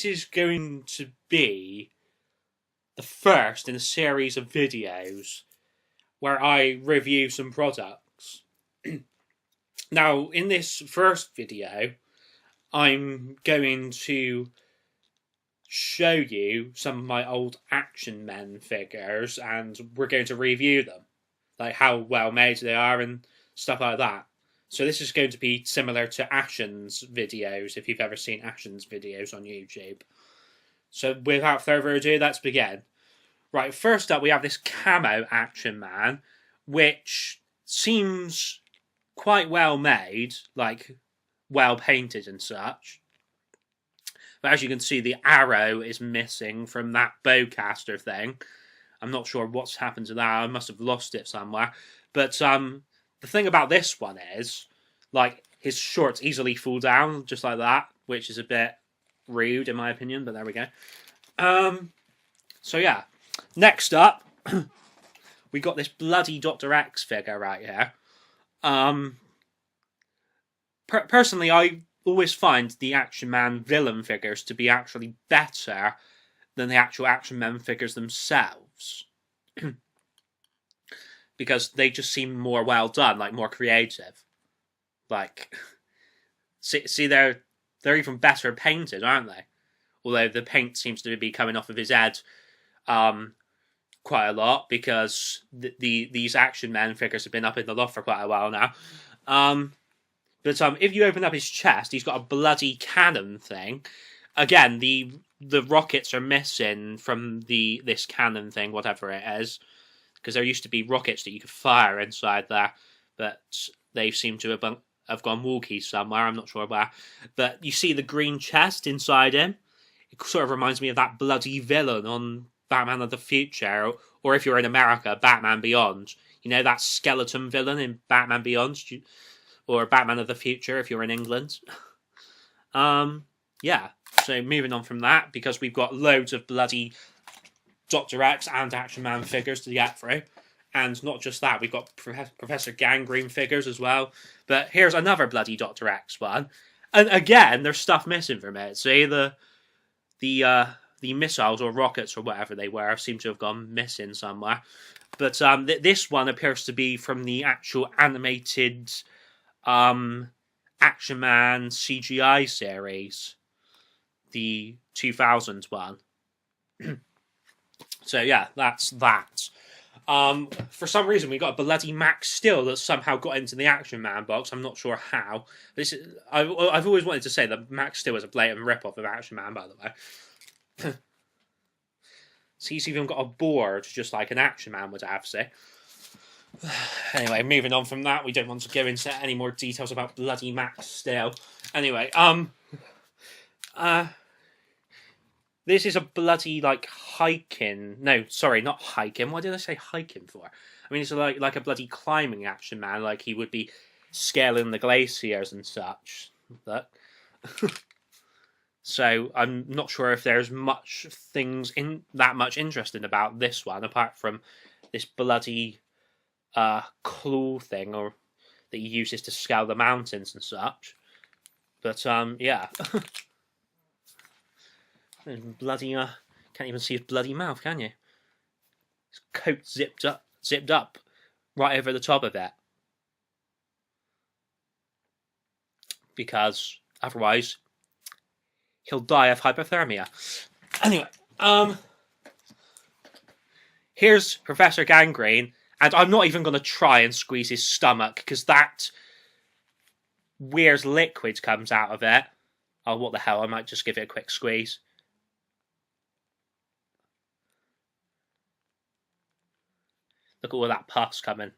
is going to be the first in a series of videos where I review some products. Now, in this first video, I'm going to show you some of my old Action Men figures, and we're going to review them, like how well made they are and stuff like that. So this is going to be similar to Ashens videos, if you've ever seen Ashens videos on YouTube. So without further ado, let's begin. Right, first up we have this camo Action Man, which seems quite well made, like well painted and such. But as you can see, the arrow is missing from that bowcaster thing. I'm not sure what's happened to that. I must have lost it somewhere. But the thing about this one is, like, his shorts easily fall down, just like that, which is a bit rude, in my opinion, but there we go. So, yeah. Next up, we got this bloody Dr. X figure right here. Personally, I always find the Action Man villain figures to be actually better than the actual Action Man figures themselves. Because they just seem more well done, like more creative. Like, see they're even better painted, aren't they? Although the paint seems to be coming off of his head quite a lot, because these Action Man figures have been up in the loft for quite a while now. But if you open up his chest, he's got a bloody cannon thing. Again, the rockets are missing from this cannon thing, whatever it is, because there used to be rockets that you could fire inside there, but they seem to have gone wonky somewhere. I'm not sure where. But you see the green chest inside him. It sort of reminds me of that bloody villain on Batman of the Future, or if you're in America, Batman Beyond. You know, that skeleton villain in Batman Beyond, or Batman of the Future if you're in England. Yeah, so moving on from that, because we've got loads of bloody Dr. X and Action Man figures to get through. And not just that, we've got Professor Gangrene figures as well. But here's another bloody Dr. X one. And again, there's stuff missing from it. See, the missiles or rockets or whatever they were seem to have gone missing somewhere. But this one appears to be from the actual animated Action Man CGI series, the 2000s one. So yeah, that's that. For some reason, we got a bloody Max Steel that somehow got into the Action Man box. I'm not sure how. I've always wanted to say that Max Steel is a blatant rip-off of Action Man, by the way. So he's even got a board, just like an Action Man would have, see. Anyway, moving on from that, we don't want to go into any more details about bloody Max Steel. Anyway, this is a bloody, like, hiking... No, sorry, not hiking. Why did I say hiking for? I mean, it's like a bloody climbing Action Man, like he would be scaling the glaciers and such. But so, I'm not sure if there's that much interesting about this one, apart from this bloody claw thing, or that he uses to scale the mountains and such. But, yeah. Bloody, can't even see his bloody mouth, can you? His coat zipped up, right over the top of it. Because, otherwise, he'll die of hypothermia. Anyway, here's Professor Gangrene, and I'm not even going to try and squeeze his stomach, because that weird liquid comes out of it. Oh, what the hell, I might just give it a quick squeeze. Look at all that pus coming.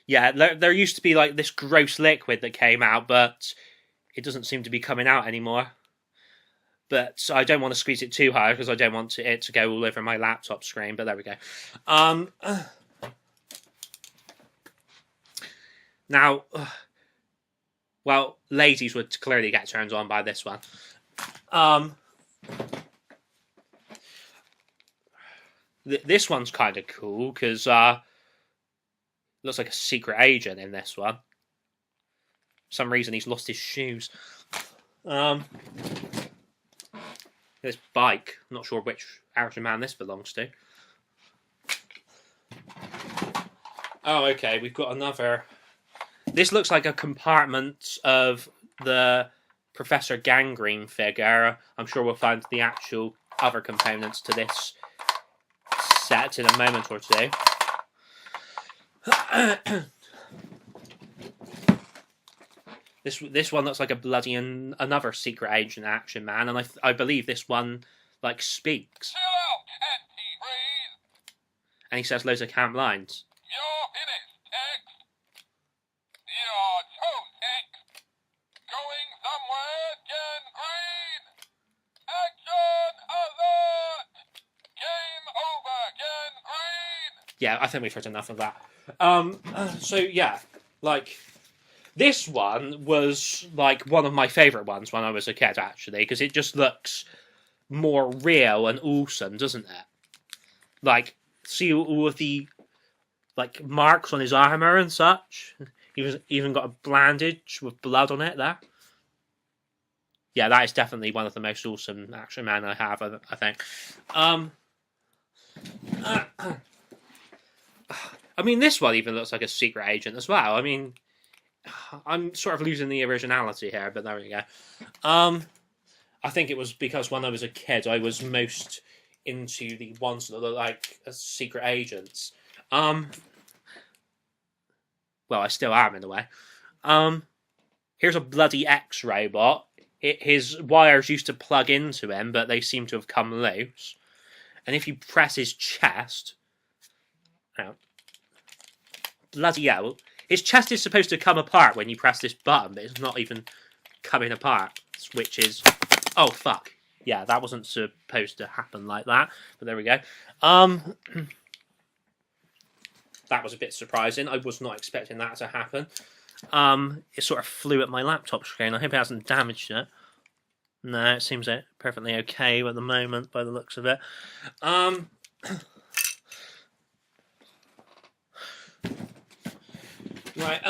Yeah, there used to be like this gross liquid that came out, but it doesn't seem to be coming out anymore. But I don't want to squeeze it too hard because I don't want it to go all over my laptop screen, but there we go. Now, well, ladies would clearly get turned on by this one. This one's kind of cool because looks like a secret agent in this one. some reason he's lost his shoes. This bike. I'm not sure which Action Man this belongs to. Oh, okay. We've got another. This looks like a compartment of the Professor Gangrene figure. I'm sure we'll find the actual other components to this set in a moment or two. This one looks like a bloody another secret agent Action Man, and I believe this one like speaks. Chill out, anti-breathe. And he says loads of camp lines. You're finished, X. You're toast, X. Going somewhere, gangrene. Action alert. Game over, gangrene. Yeah, I think we've heard enough of that. So yeah, like this one was like one of my favourite ones when I was a kid, actually, because it just looks more real and awesome, doesn't it? Like, see all of the like marks on his armour and such. He's even got a bandage with blood on it there. Yeah, that is definitely one of the most awesome Action Man I have, I think. I mean, this one even looks like a secret agent as well. I mean, I'm sort of losing the originality here, but there we go. I think it was because when I was a kid, I was most into the ones that look like secret agents. Well, I still am in a way. Here's a bloody X robot. His wires used to plug into him, but they seem to have come loose. And if you press his chest, bloody hell, his chest is supposed to come apart when you press this button, but it's not even coming apart, which is... Oh, fuck. Yeah, that wasn't supposed to happen like that, but there we go. That was a bit surprising. I was not expecting that to happen. It sort of flew at my laptop screen. I hope it hasn't damaged it. No, it seems perfectly okay at the moment, by the looks of it. Right,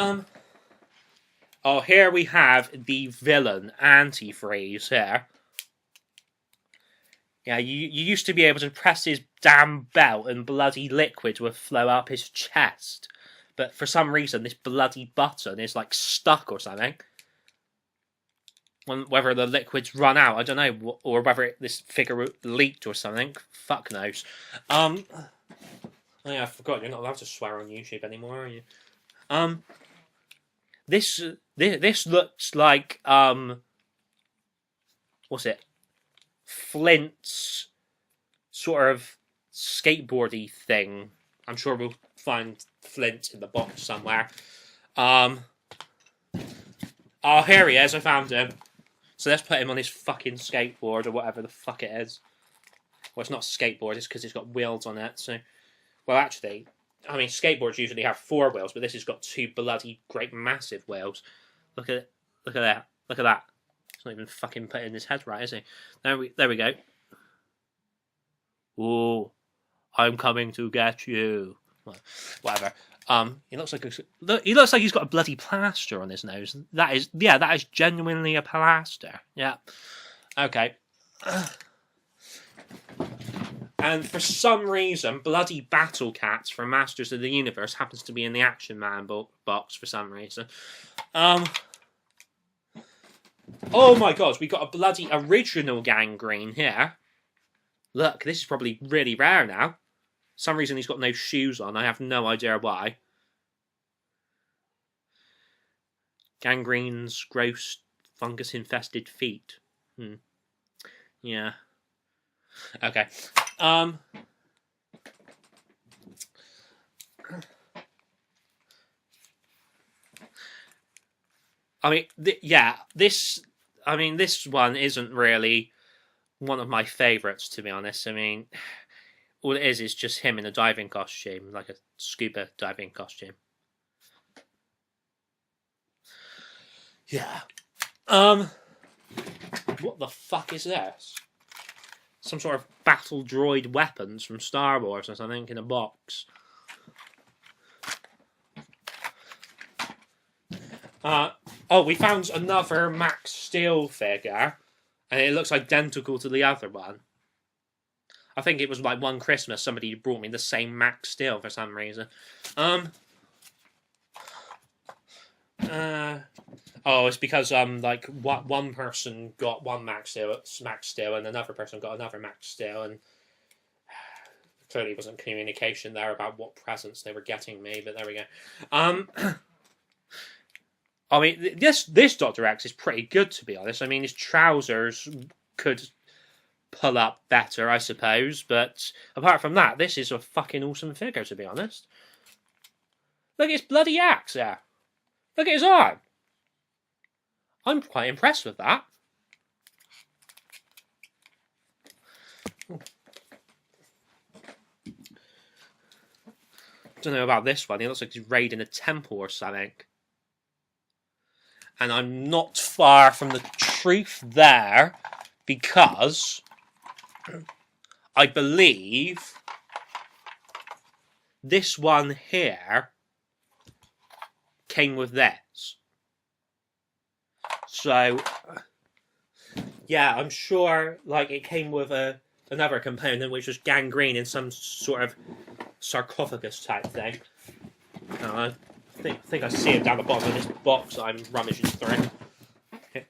oh, here we have the villain, Antifreeze, here. Yeah, you used to be able to press his damn belt and bloody liquid would flow up his chest. But for some reason, this bloody button is, like, stuck or something. Whether the liquid's run out, I don't know. Or whether this figure leaked or something. Fuck knows. Oh yeah, I forgot. You're not allowed to swear on YouTube anymore, are you? This looks like, what's it? Flint's sort of skateboardy thing. I'm sure we'll find Flint in the box somewhere. Oh, here he is. I found him. So let's put him on his fucking skateboard or whatever the fuck it is. Well, it's not a skateboard. It's because it's got wheels on it. So, well, actually, I mean, skateboards usually have 4 wheels, but this has got 2 bloody great massive wheels. Look at it. Look at that. Look at that. He's not even fucking putting his head right, is he? There we go. Ooh, I'm coming to get you. Well, whatever. He looks like he's got a bloody plaster on his nose. That is genuinely a plaster. Yeah. Okay. And for some reason, bloody Battle Cats from Masters of the Universe happens to be in the Action Man box for some reason. Oh my god, we got a bloody original Gangrene here. Look, this is probably really rare now. For some reason he's got no shoes on. I have no idea why. Gangrene's gross fungus-infested feet. Yeah. Okay. I mean, this one isn't really one of my favourites, to be honest. I mean, all it is just him in a diving costume, like a scuba diving costume. Yeah. What the fuck is this? Some sort of battle droid weapons from Star Wars or something in a box. Oh, we found another Max Steel figure, and it looks identical to the other one. I think it was like one Christmas somebody brought me the same Max Steel for some reason. It's because like one person got one Max Steel, and another person got another Max Steel, and clearly wasn't communication there about what presents they were getting me. But there we go. I mean, this Dr. X is pretty good, to be honest. I mean, his trousers could pull up better, I suppose, but apart from that, this is a fucking awesome figure, to be honest. Look at his bloody axe there. Look at his arm. I'm quite impressed with that. Don't know about this one. He looks like he's raiding a temple or something. And I'm not far from the truth there, because I believe this one here came with this. So, yeah, I'm sure like it came with another component, which was gangrene in some sort of sarcophagus type thing. I think I see him down the bottom of this box that I'm rummaging through.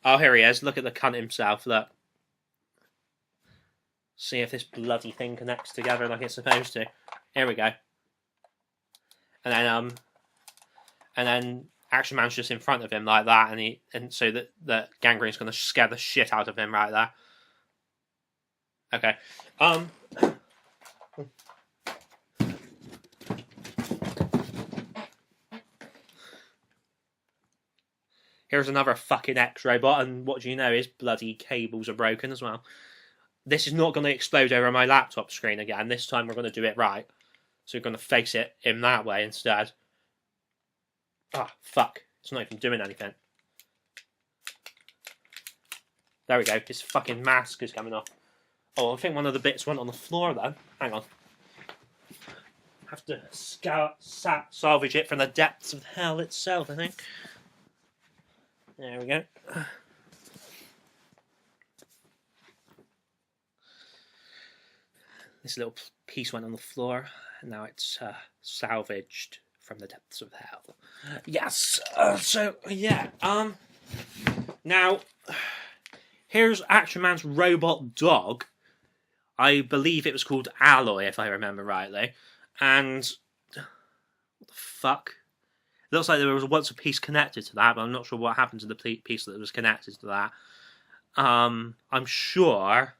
Oh, here he is. Look at the cunt himself. Look. See if this bloody thing connects together like it's supposed to. Here we go. And then Action Man's just in front of him like that, and so that Gangrene's going to scare the shit out of him right there. Okay. Here's another fucking X-Robot, and what do you know, his bloody cables are broken as well. This is not going to explode over my laptop screen again. This time we're going to do it right. So we're going to face it in that way instead. Ah, fuck. It's not even doing anything. There we go. His fucking mask is coming off. Oh, I think one of the bits went on the floor then. Hang on. Have to salvage it from the depths of hell itself, I think. There we go. This little piece went on the floor, and now it's salvaged from the depths of hell. Yes. Now, here's Action Man's robot dog. I believe it was called Alloy, if I remember rightly. And what the fuck? It looks like there was once a piece connected to that, but I'm not sure what happened to the piece that was connected to that. I'm sure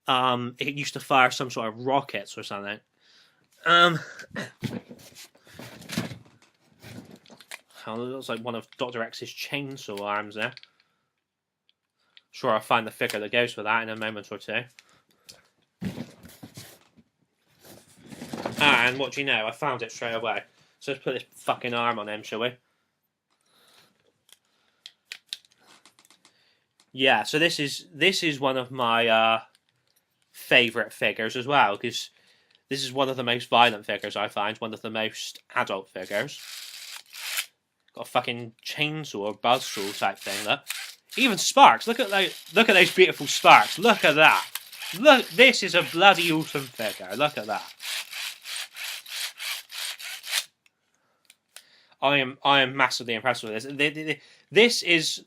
it used to fire some sort of rockets or something. It looks like one of Dr. X's chainsaw arms there. Sure, I'll find the figure that goes with that in a moment or two. And what do you know? I found it straight away. So let's put this fucking arm on him, shall we? Yeah, so this is one of my favourite figures as well, because this is one of the most violent figures I find, one of the most adult figures. Got a fucking chainsaw, buzzsaw type thing. Look, even sparks. Look at those beautiful sparks. Look at that. Look, this is a bloody awesome figure. Look at that. I am massively impressed with this. This is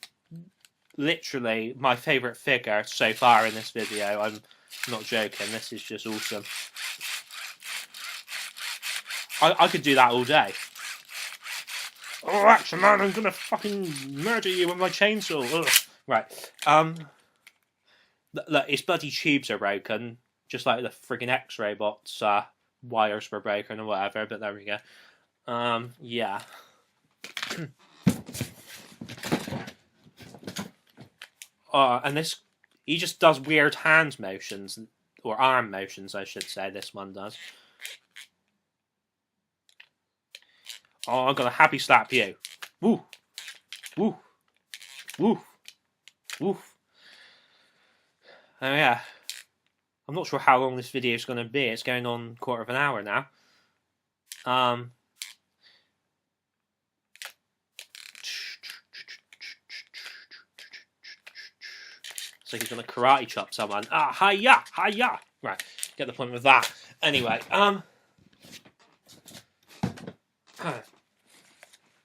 literally my favourite figure so far in this video. I'm not joking. This is just awesome. I could do that all day. Oh, Action Man, I'm gonna fucking murder you with my chainsaw. Ugh. Right. Look, his bloody tubes are broken, just like the friggin' X-Robot's wires were broken or whatever. But there we go. Yeah. And this, he just does weird hand motions, or arm motions, I should say. This one does. Oh, I'm gonna happy slap you. Woo, woo, woo, woo. Oh yeah. I'm not sure how long this video is going to be. It's going on a quarter of an hour now. like he's gonna karate chop someone. Ah, hi-ya, hi-ya. Right, get the point with that. Anyway,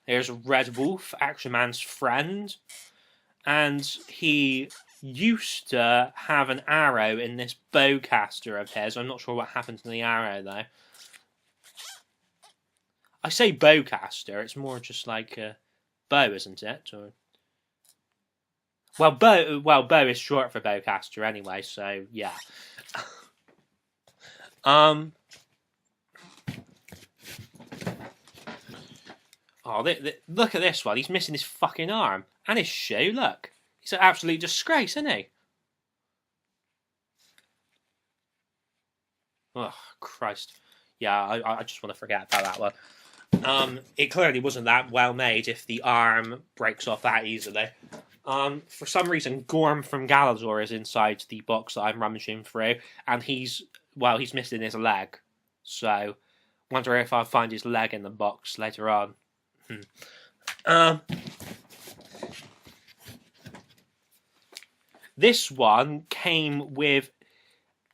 here's a Red Wolf, Action Man's friend, and he used to have an arrow in this bowcaster of his. I'm not sure what happened to the arrow though. I say bowcaster, it's more just like a bow, isn't it? Or... bow is short for bowcaster anyway, so yeah. Oh, look at this one. He's missing his fucking arm and his shoe. Look, he's an absolute disgrace, isn't he? Oh Christ! Yeah, I just want to forget about that one. It clearly wasn't that well made if the arm breaks off that easily. For some reason, Gorm from Galador is inside the box that I'm rummaging through, and he's missing his leg. So, wonder if I'll find his leg in the box later on. This one came with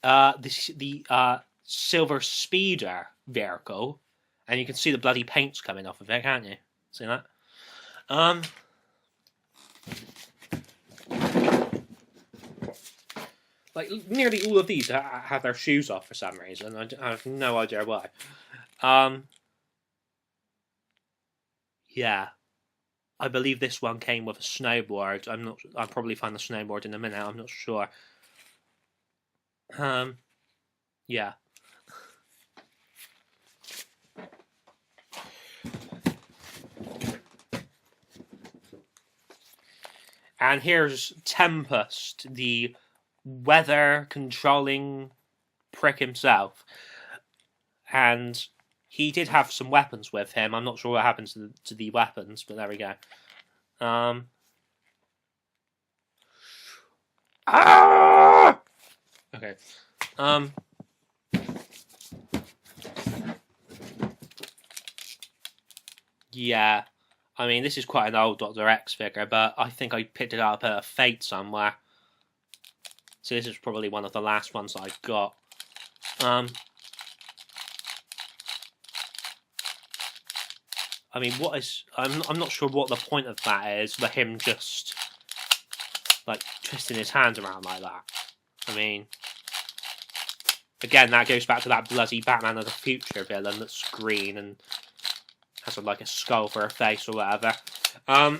the Silver Speeder vehicle, and you can see the bloody paints coming off of it, can't you? See that? Like, nearly all of these have their shoes off for some reason. I have no idea why. Yeah. I believe this one came with a snowboard. I'll probably find the snowboard in a minute, I'm not sure. Yeah. And here's Tempest, the weather-controlling prick himself. And he did have some weapons with him. I'm not sure what happens to the weapons, but there we go. Okay. Yeah. I mean, this is quite an old Dr. X figure, but I think I picked it up at a Fate somewhere. So this is probably one of the last ones I got. I mean, I'm not sure what the point of that is, for him just, like, twisting his hands around like that. I mean, again, that goes back to that bloody Batman of the Future villain that's green and has like a skull for a face or whatever. Now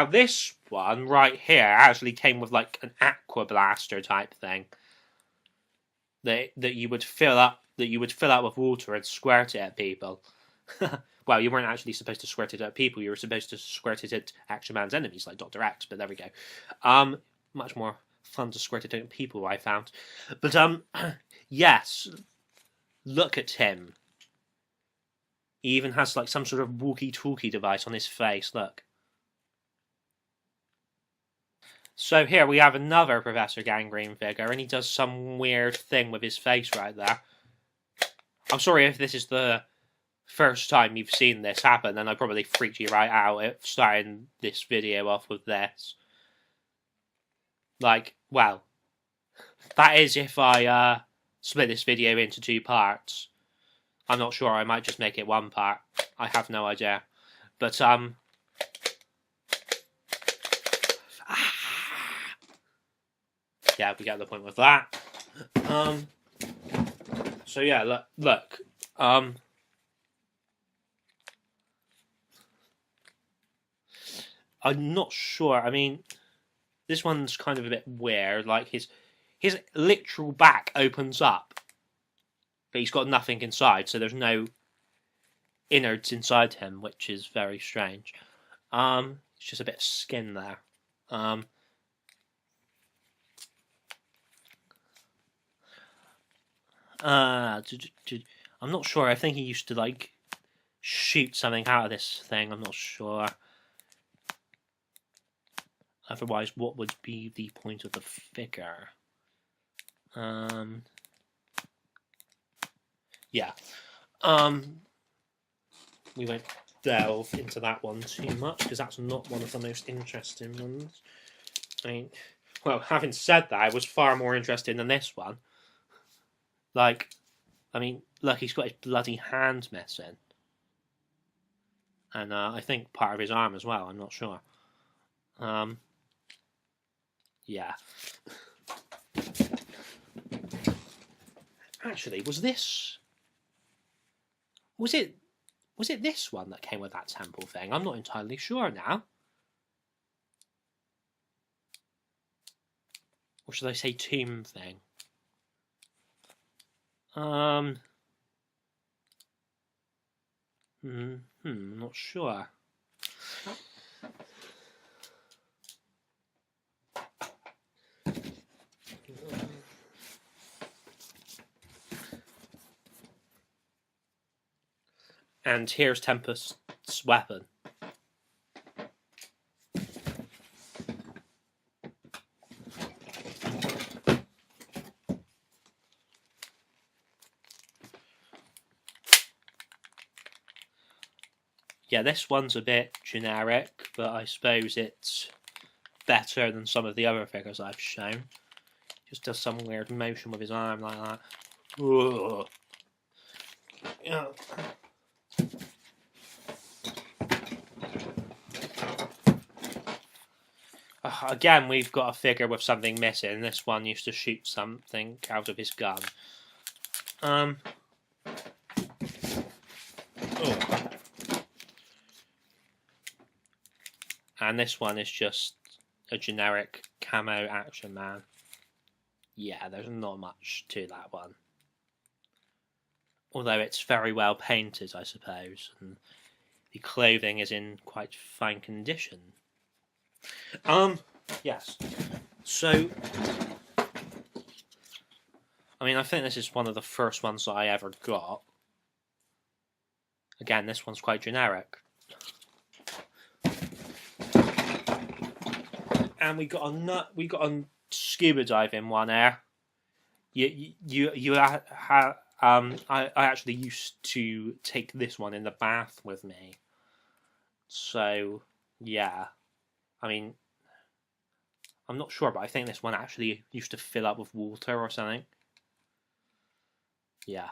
this one right here actually came with like an aqua blaster type thing that you would fill up with water and squirt it at people. Well, you weren't actually supposed to squirt it at people. You were supposed to squirt it at Action Man's enemies like Dr. X. But there we go. Much more fun to squirt it at people, I found. But yes, look at him. He even has like some sort of walkie-talkie device on his face. Look. So here we have another Professor Gangrene figure, and he does some weird thing with his face right there. I'm sorry if this is the first time you've seen this happen, and I probably freaked you right out at starting this video off with this. Like, well, that is if I split this video into 2 parts. I'm not sure, I might just make it 1 part. I have no idea. But, yeah, we get the point with that. So yeah, look. I'm not sure. I mean, this one's kind of a bit weird. Like his literal back opens up, but he's got nothing inside, so there's no innards inside him, which is very strange. It's just a bit of skin there. I'm not sure. I think he used to like shoot something out of this thing. I'm not sure. Otherwise, what would be the point of the figure? Yeah. We won't delve into that one too much, because that's not one of the most interesting ones. I mean, well, having said that, I was far more interested in this one. Like, I mean, look, he's got his bloody hand missing. And I think part of his arm as well, I'm not sure. Yeah. Actually, was it this one that came with that temple thing? I'm not entirely sure now. Or should I say tomb thing? Not sure. And here's Tempest's weapon. Yeah, this one's a bit generic, but I suppose it's better than some of the other figures I've shown. Just does some weird motion with his arm like that. Ugh. Yeah. Again, we've got a figure with something missing. This one used to shoot something out of his gun. Oh. And this one is just a generic camo action man. Yeah, there's not much to that one. Although it's very well painted, I suppose, and the clothing is in quite fine condition. Yes. So, I mean, I think this is one of the first ones that I ever got. Again, this one's quite generic. And we got a scuba diving one here. I actually used to take this one in the bath with me. So yeah, I mean, I'm not sure, but I think this one actually used to fill up with water or something. Yeah.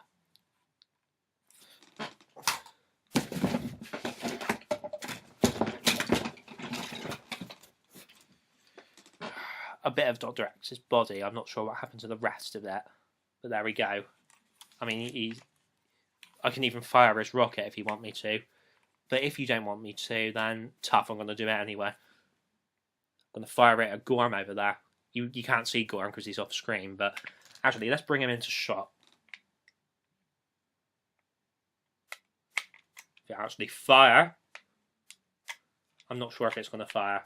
A bit of Dr. X's body. I'm not sure what happened to the rest of it, but there we go. I mean, I can even fire his rocket if you want me to, but if you don't want me to, then tough, I'm going to do it anyway. I'm going to fire it at Gorm over there. You can't see Gorm because he's off screen, but actually, let's bring him into shot. If it actually fire, I'm not sure if it's going to fire.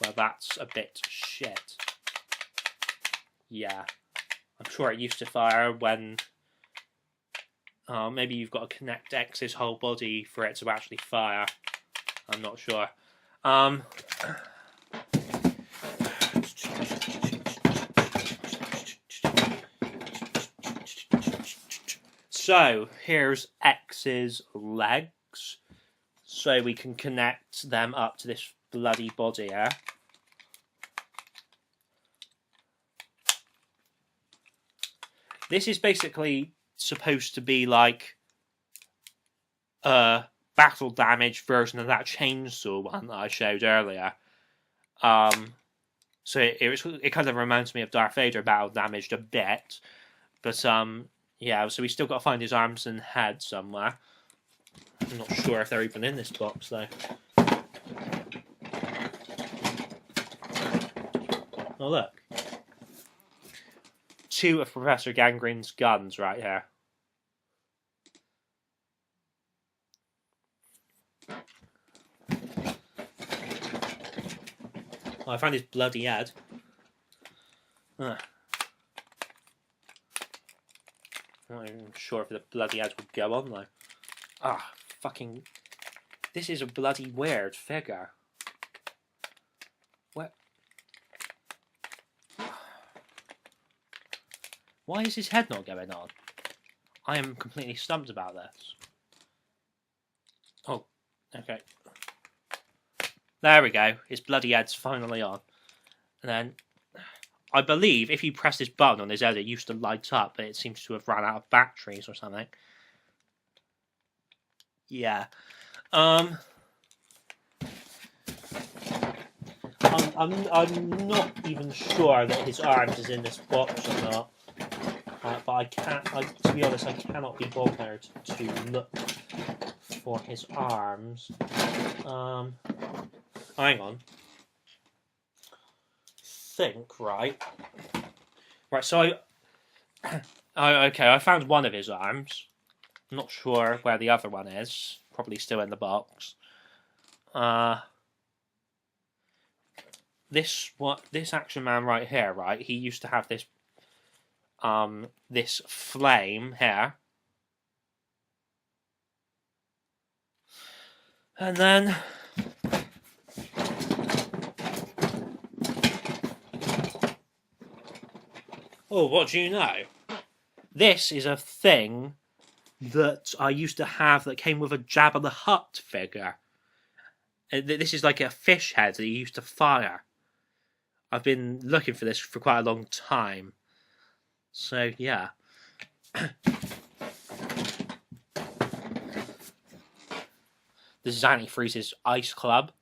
Well, that's a bit shit. Yeah. I'm sure it used to fire when... maybe you've got to connect X's whole body for it to actually fire. I'm not sure. So, here's X's legs. So we can connect them up to this bloody body here. This is basically supposed to be like a battle damage version of that chainsaw one that I showed earlier. So it kind of reminds me of Darth Vader battle damaged a bit, but yeah. So we still got to find his arms and head somewhere. I'm not sure if they're even in this box though. Oh look. Two of Professor Gangrene's guns right here. Oh, I found his bloody head. I'm not even sure if the bloody head would go on though. Ah, fucking... This is a bloody weird figure. What? Why is his head not going on? I am completely stumped about this. Okay. There we go. His bloody head's finally on. And then, I believe if you press this button on his head, it used to light up, but it seems to have run out of batteries or something. Yeah. I'm not even sure that his arms is in this box or not. But I can't. To be honest, I cannot be bothered to look for his arms. Hang on. Think right. So okay. I found one of his arms. I'm not sure where the other one is. Probably still in the box. This Action Man right here, right? He used to have this this flame here. And then oh, what do you know? This is a thing that I used to have that came with a Jabba the Hutt figure. This is like a fish head that he used to fire. I've been looking for this for quite a long time. So, yeah. This is Antifreeze's Ice Club.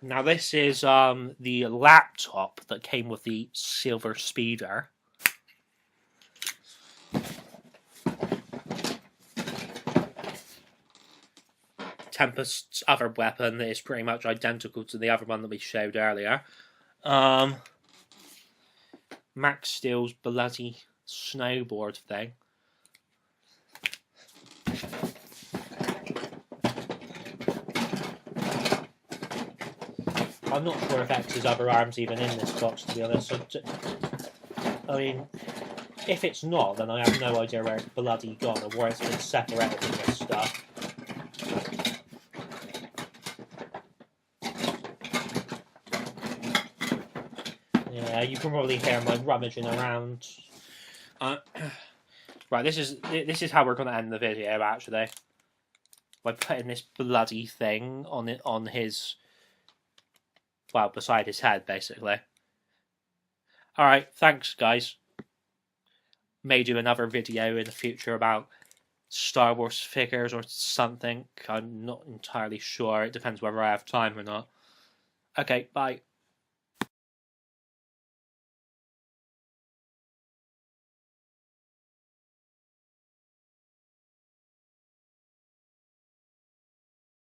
Now this is the laptop that came with the Silver Speeder. Tempest's other weapon is pretty much identical to the other one that we showed earlier. Max Steel's bloody snowboard thing. I'm not sure if X's other arm's even in this box, to be honest. I mean, if it's not, then I have no idea where it's bloody gone or where it's been separated from this stuff. Yeah, you can probably hear my rummaging around. Right, this is how we're going to end the video, actually. By putting this bloody thing on his... well, beside his head, basically. Alright, thanks, guys. May do another video in the future about Star Wars figures or something. I'm not entirely sure. It depends whether I have time or not. Okay, bye.